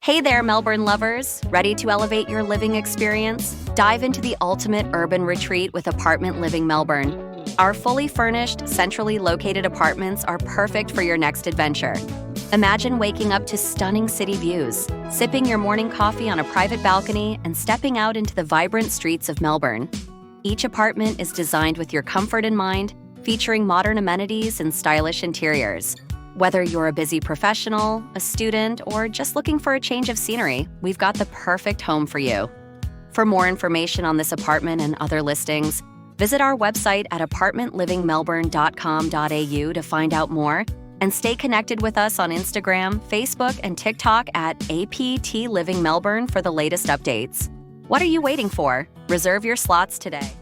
Hey there, Melbourne lovers! Ready to elevate your living experience? Dive into the ultimate urban retreat with Apartment Living Melbourne. Our fully furnished, centrally located apartments are perfect for your next adventure. Imagine waking up to stunning city views, sipping your morning coffee on a private balcony, and stepping out into the vibrant streets of Melbourne. Each apartment is designed with your comfort in mind, featuring modern amenities and stylish interiors. Whether you're a busy professional, a student, or just looking for a change of scenery, we've got the perfect home for you. For more information on this apartment and other listings, visit our website at apartmentlivingmelbourne.com.au to find out more, and stay connected with us on Instagram, Facebook, and TikTok at APT Living Melbourne for the latest updates. What are you waiting for? Reserve your slots today.